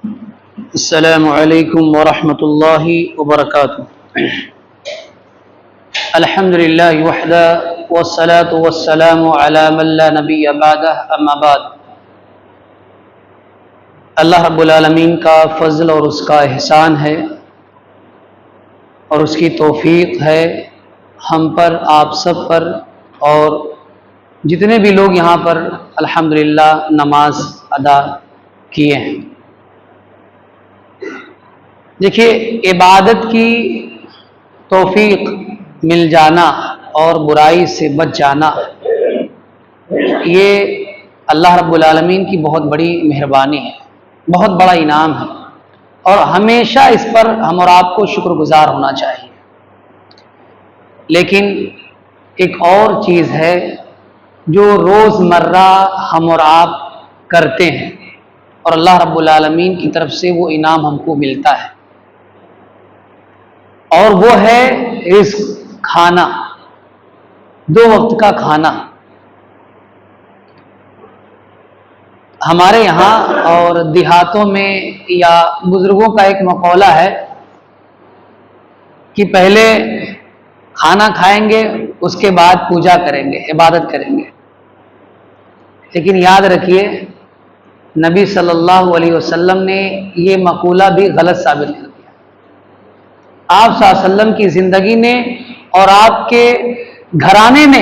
السلام علیکم ورحمۃ اللہ وبرکاتہ۔ الحمد للہ وحدہ والصلاة والسلام علی من لا نبی بعدہ، اما بعد۔ اللہ رب العالمین کا فضل اور اس کا احسان ہے اور اس کی توفیق ہے ہم پر، آپ سب پر، اور جتنے بھی لوگ یہاں پر الحمدللہ نماز ادا کیے ہیں۔ دیکھیے، عبادت کی توفیق مل جانا اور برائی سے بچ جانا، یہ اللہ رب العالمین کی بہت بڑی مہربانی ہے، بہت بڑا انعام ہے، اور ہمیشہ اس پر ہم اور آپ کو شکر گزار ہونا چاہیے۔ لیکن ایک اور چیز ہے جو روز مرہ ہم اور آپ کرتے ہیں اور اللہ رب العالمین کی طرف سے وہ انعام ہم کو ملتا ہے، اور وہ ہے رزق، کھانا، 2 وقت کا کھانا۔ ہمارے یہاں اور دیہاتوں میں یا بزرگوں کا ایک مقولہ ہے کہ پہلے کھانا کھائیں گے، اس کے بعد پوجا کریں گے، عبادت کریں گے۔ لیکن یاد رکھیے، نبی صلی اللہ علیہ وسلم نے یہ مقولہ بھی غلط ثابت کر دیا۔ آپ صلی اللہ علیہ وسلم کی زندگی نے اور آپ کے گھرانے نے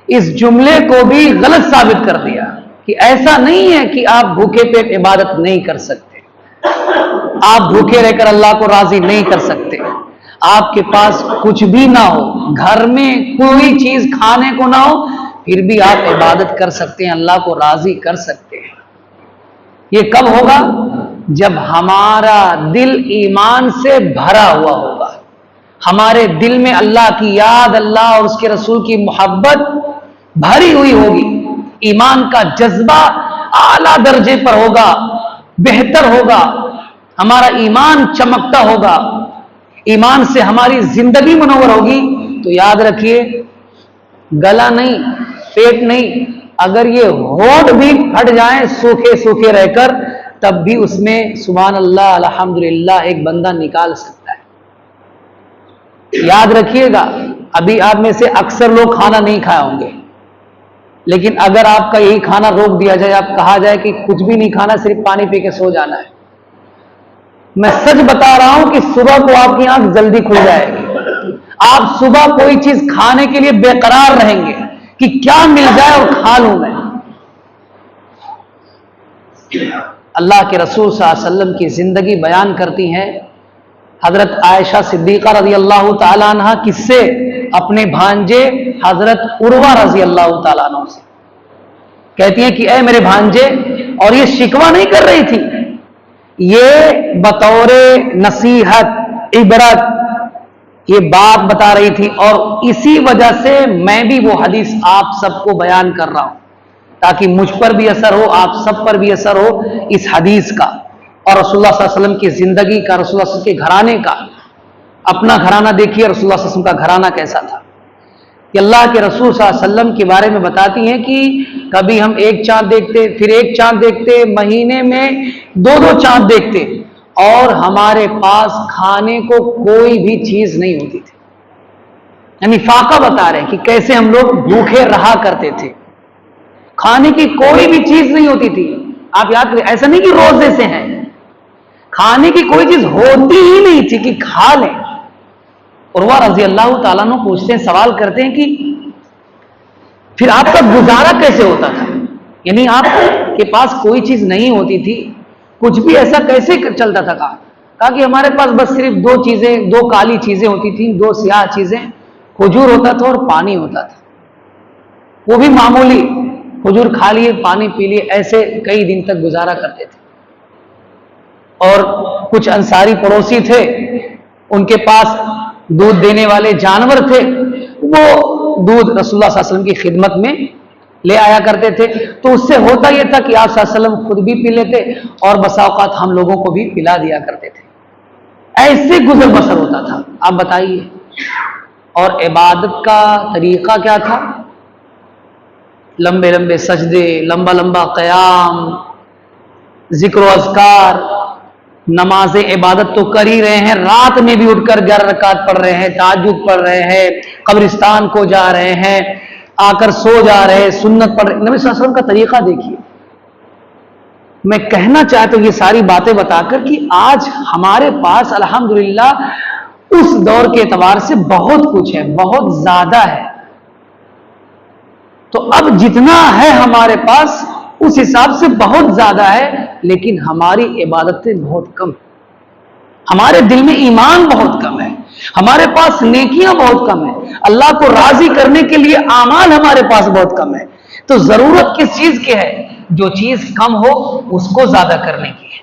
اس جملے کو بھی غلط ثابت کر دیا کہ ایسا نہیں ہے کہ آپ بھوکے پیٹ عبادت نہیں کر سکتے، آپ بھوکے رہ کر اللہ کو راضی نہیں کر سکتے، آپ کے پاس کچھ بھی نہ ہو، گھر میں کوئی چیز کھانے کو نہ ہو، پھر بھی آپ عبادت کر سکتے ہیں، اللہ کو راضی کر سکتے ہیں۔ یہ کب ہوگا؟ جب ہمارا دل ایمان سے بھرا ہوا ہوگا، ہمارے دل میں اللہ کی یاد، اللہ اور اس کے رسول کی محبت بھری ہوئی ہوگی، ایمان کا جذبہ اعلیٰ درجے پر ہوگا، بہتر ہوگا، ہمارا ایمان چمکتا ہوگا، ایمان سے ہماری زندگی منور ہوگی، تو یاد رکھیے، گلا نہیں، پیٹ نہیں، اگر یہ ہونٹ بھی پھٹ جائیں سوکھے سوکھے رہ کر، تب بھی اس میں سبحان اللہ الحمدللہ ایک بندہ نکال سکتا ہے۔ یاد رکھیے گا، ابھی آپ میں سے اکثر لوگ کھانا نہیں کھائے ہوں گے، لیکن اگر آپ کا یہی کھانا روک دیا جائے، آپ کہا جائے کہ کچھ بھی نہیں کھانا، صرف پانی پی کے سو جانا ہے، میں سچ بتا رہا ہوں کہ صبح کو آپ کی آنکھ جلدی کھل جائے گی۔ آپ صبح کوئی چیز کھانے کے لیے بے قرار رہیں گے کہ کیا مل جائے اور کھا لوں میں۔ اللہ کے رسول صلی اللہ علیہ وسلم کی زندگی بیان کرتی ہیں حضرت عائشہ صدیقہ رضی اللہ تعالیٰ عنہ، کس سے؟ اپنے بھانجے حضرت عروہ رضی اللہ تعالیٰ عنہ سے کہتی ہیں کہ اے میرے بھانجے، اور یہ شکوہ نہیں کر رہی تھی، یہ بطور نصیحت، عبرت، یہ بات بتا رہی تھی، اور اسی وجہ سے میں بھی وہ حدیث آپ سب کو بیان کر رہا ہوں تاکہ مجھ پر بھی اثر ہو، آپ سب پر بھی اثر ہو اس حدیث کا، اور رسول اللہ صلی اللہ علیہ وسلم کی زندگی کا، رسول اللہ صلی اللہ علیہ وسلم کے گھرانے کا۔ اپنا گھرانہ دیکھیے رسول اللہ صلی اللہ علیہ وسلم کا گھرانہ کیسا تھا، کہ اللہ کے رسول صلی اللہ علیہ وسلم کے بارے میں بتاتی ہیں کہ کبھی ہم ایک چاند دیکھتے، پھر ایک چاند دیکھتے، مہینے میں 2 چاند دیکھتے، اور ہمارے پاس کھانے کو کوئی بھی چیز نہیں ہوتی تھی۔ یعنی فاقہ بتا رہے ہیں کہ کیسے ہم لوگ بھوکے رہا کرتے تھے، کھانے کی کوئی بھی چیز نہیں ہوتی تھی۔ آپ یاد کریں، ایسا نہیں کہ روزے سے ہیں، کھانے کی کوئی چیز ہوتی ہی نہیں تھی کہ کھا لیں۔ عروہ رضی اللہ تعالیٰ عنہ پوچھتے ہیں، سوال کرتے ہیں کہ پھر آپ کا گزارا کیسے ہوتا تھا؟ یعنی آپ کے پاس کوئی چیز نہیں ہوتی تھی، کچھ بھی ایسا کیسے چلتا تھا؟ کہا کہ ہمارے پاس بس صرف 2 چیزیں، 2 کالی چیزیں ہوتی تھیں، 2 سیاہ چیزیں، کھجور ہوتا تھا اور پانی ہوتا تھا، وہ بھی معمولی، کھجور کھا لیے، پانی پی لیے، ایسے کئی دن تک گزارا کرتے تھے۔ اور کچھ انصاری پڑوسی تھے، ان کے پاس دودھ دینے والے جانور تھے، وہ دودھ رسول اللہ صلی اللہ علیہ وسلم کی خدمت میں لے آیا کرتے تھے، تو اس سے ہوتا یہ تھا کہ آپ صلی اللہ علیہ وسلم خود بھی پی لیتے اور بسا اوقات ہم لوگوں کو بھی پلا دیا کرتے تھے۔ ایسے گزر بسر ہوتا تھا۔ آپ بتائیے، اور عبادت کا طریقہ کیا تھا؟ لمبے لمبے سجدے، لمبا لمبا قیام، ذکر و اذکار نماز عبادت تو کر ہی رہے ہیں، رات میں بھی اٹھ کر 11 رکعت پڑھ رہے ہیں، تہجد پڑھ رہے ہیں، قبرستان کو جا رہے ہیں، آ کر سو جا رہے ہیں، سنت پڑھ رہے ہیں۔ نبی صلی اللہ علیہ وسلم کا طریقہ دیکھیے۔ میں کہنا چاہتا ہوں یہ ساری باتیں بتا کر کہ آج ہمارے پاس الحمدللہ اس دور کے اعتبار سے بہت کچھ ہے، بہت زیادہ ہے۔ تو اب جتنا ہے ہمارے پاس اس حساب سے بہت زیادہ ہے، لیکن ہماری عبادتیں بہت کم، ہمارے دل میں ایمان بہت کم ہے، ہمارے پاس نیکیاں بہت کم ہیں، اللہ کو راضی کرنے کے لیے اعمال ہمارے پاس بہت کم ہے۔ تو ضرورت کس چیز کی ہے؟ جو چیز کم ہو اس کو زیادہ کرنے کی ہے۔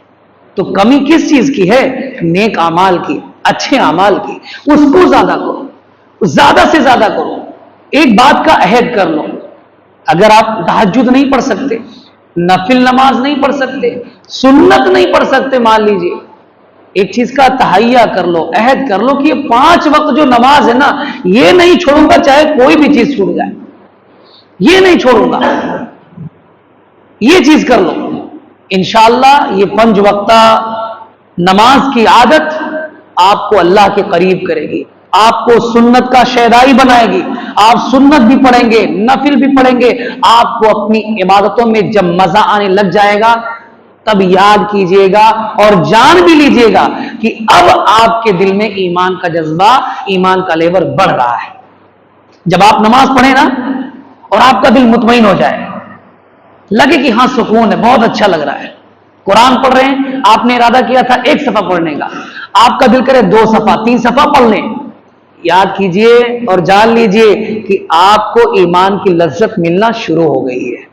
تو کمی کس چیز کی ہے؟ نیک اعمال کی، اچھے اعمال کی، اس کو زیادہ کرو، زیادہ سے زیادہ کرو۔ ایک بات کا عہد کر لو، اگر آپ تہجد نہیں پڑھ سکتے، نفل نماز نہیں پڑھ سکتے، سنت نہیں پڑھ سکتے، مان لیجئے ایک چیز کا تہیہ کر لو، عہد کر لو کہ یہ 5 وقت جو نماز ہے نا، یہ نہیں چھوڑوں گا چاہے کوئی بھی چیز چھوٹ جائے، یہ نہیں چھوڑوں گا، یہ چیز کر لو۔ انشاءاللہ یہ 5 وقتہ نماز کی عادت آپ کو اللہ کے قریب کرے گی، آپ کو سنت کا شیدائی بنائے گی، آپ سنت بھی پڑھیں گے، نفل بھی پڑھیں گے، آپ کو اپنی عبادتوں میں جب مزہ آنے لگ جائے گا تب یاد کیجئے گا اور جان بھی لیجئے گا کہ اب آپ کے دل میں ایمان کا جذبہ، ایمان کا لیور بڑھ رہا ہے۔ جب آپ نماز پڑھیں نا اور آپ کا دل مطمئن ہو جائے، لگے کہ ہاں سکون ہے، بہت اچھا لگ رہا ہے، قرآن پڑھ رہے ہیں، آپ نے ارادہ کیا تھا 1 صفحہ پڑھنے کا، آپ کا دل کرے 2 صفحہ 3 صفحہ پڑھ لیں، یاد کیجئے اور جان لیجئے کہ آپ کو ایمان کی لذت ملنا شروع ہو گئی ہے۔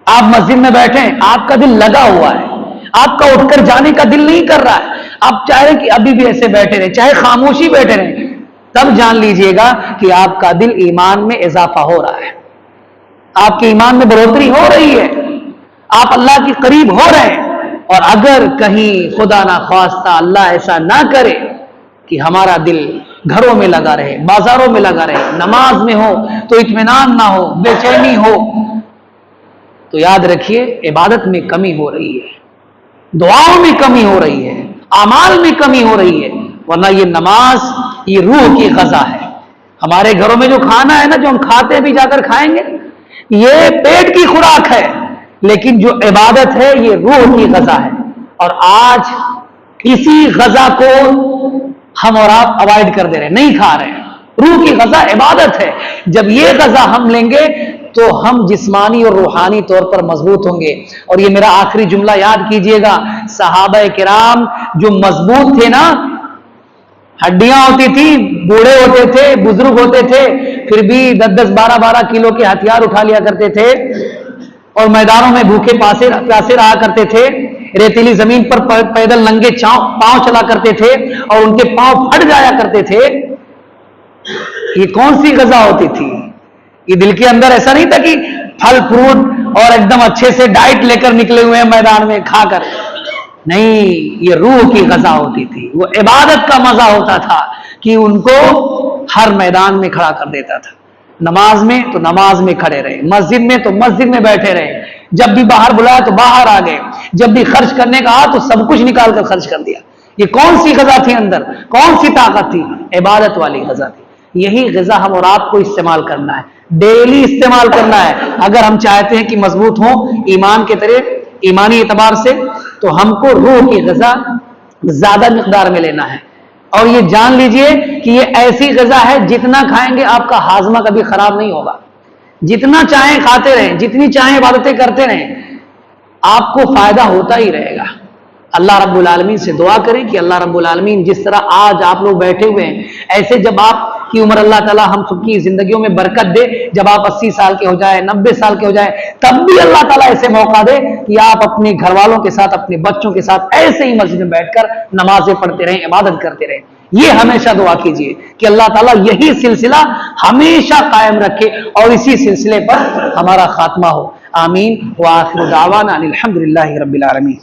آپ مسجد میں بیٹھے ہیں، آپ کا دل لگا ہوا ہے، آپ کا اٹھ کر جانے کا دل نہیں کر رہا ہے، آپ چاہ رہے کہ ابھی بھی ایسے بیٹھے رہیں، چاہے خاموشی بیٹھے رہیں، تب جان لیجئے گا کہ آپ کا دل ایمان میں اضافہ ہو رہا ہے، آپ کے ایمان میں بڑھوتری ہو رہی ہے، آپ اللہ کے قریب ہو رہے ہیں۔ اور اگر کہیں خدا نہ خواستہ اللہ ایسا نہ کرے کہ ہمارا دل گھروں میں لگا رہے، بازاروں میں لگا رہے، نماز میں ہو تو اطمینان نہ ہو، بے چینی ہو، تو یاد رکھیے عبادت میں کمی ہو رہی ہے، دعاؤں میں کمی ہو رہی ہے، اعمال میں کمی ہو رہی ہے، ورنہ یہ نماز یہ روح کی غذا ہے۔ ہمارے گھروں میں جو کھانا ہے نا، جو ہم کھاتے بھی جا کر کھائیں گے، یہ پیٹ کی خوراک ہے، لیکن جو عبادت ہے یہ روح کی غذا ہے۔ اور آج اسی غذا کو ہم اور آپ اوائڈ کر دے رہے ہیں، نہیں کھا رہے ہیں۔ روح کی غذا عبادت ہے، جب یہ غذا ہم لیں گے تو ہم جسمانی اور روحانی طور پر مضبوط ہوں گے۔ اور یہ میرا آخری جملہ یاد کیجئے گا، صحابہ کرام جو مضبوط تھے نا، ہڈیاں ہوتی تھی، بوڑھے ہوتے تھے، بزرگ ہوتے تھے، پھر بھی 10-10 12-12 کلو کے ہتھیار اٹھا لیا کرتے تھے اور میدانوں میں بھوکے پیاسے رہا کرتے تھے، ریتیلی زمین پر پیدل ننگے پاؤں چلا کرتے تھے اور ان کے پاؤں پھٹ جایا کرتے تھے۔ یہ کون سی غذا ہوتی تھی؟ یہ دل کے اندر ایسا نہیں تھا کہ پھل فروٹ اور ایک دم اچھے سے ڈائٹ لے کر نکلے ہوئے ہیں میدان میں کھا کر، نہیں، یہ روح کی غذا ہوتی تھی، وہ عبادت کا مزہ ہوتا تھا کہ ان کو ہر میدان میں کھڑا کر دیتا تھا۔ نماز میں تو نماز میں کھڑے رہے، مسجد میں تو مسجد میں بیٹھے رہے، جب بھی باہر بلایا تو باہر آ گئے، جب بھی خرچ کرنے کا آیا تو سب کچھ نکال کر خرچ کر دیا۔ یہ کون سی غذا تھی اندر؟ کون سی طاقت تھی؟ عبادت والی غذا تھی۔ یہی غذا ہم اور آپ کو استعمال کرنا ہے، ڈیلی استعمال کرنا ہے، اگر ہم چاہتے ہیں کہ مضبوط ہوں ایمان کے طرح، ایمانی اعتبار سے، تو ہم کو روح کی غذا زیادہ مقدار میں لینا ہے۔ اور یہ جان لیجئے کہ یہ ایسی غذا ہے جتنا کھائیں گے آپ کا ہاضمہ کبھی خراب نہیں ہوگا، جتنا چاہیں کھاتے رہیں، جتنی چاہیں عبادتیں کرتے رہیں، آپ کو فائدہ ہوتا ہی رہے گا۔ اللہ رب العالمین سے دعا کریں کہ اللہ رب العالمین جس طرح آج آپ لوگ بیٹھے ہوئے ہیں، ایسے جب آپ کی عمر اللہ تعالیٰ ہم سب کی زندگیوں میں برکت دے، جب آپ 80 سال کے ہو جائے، 90 سال کے ہو جائے، تب بھی اللہ تعالیٰ ایسے موقع دے کہ آپ اپنے گھر والوں کے ساتھ، اپنے بچوں کے ساتھ ایسے ہی مسجد میں بیٹھ کر نمازیں پڑھتے رہیں، عبادت کرتے رہیں۔ یہ ہمیشہ دعا کیجئے کہ اللہ تعالیٰ یہی سلسلہ ہمیشہ قائم رکھے اور اسی سلسلے پر ہمارا خاتمہ ہو۔ آمین۔ وآخر دعوانا الحمدللہ رب العالمین۔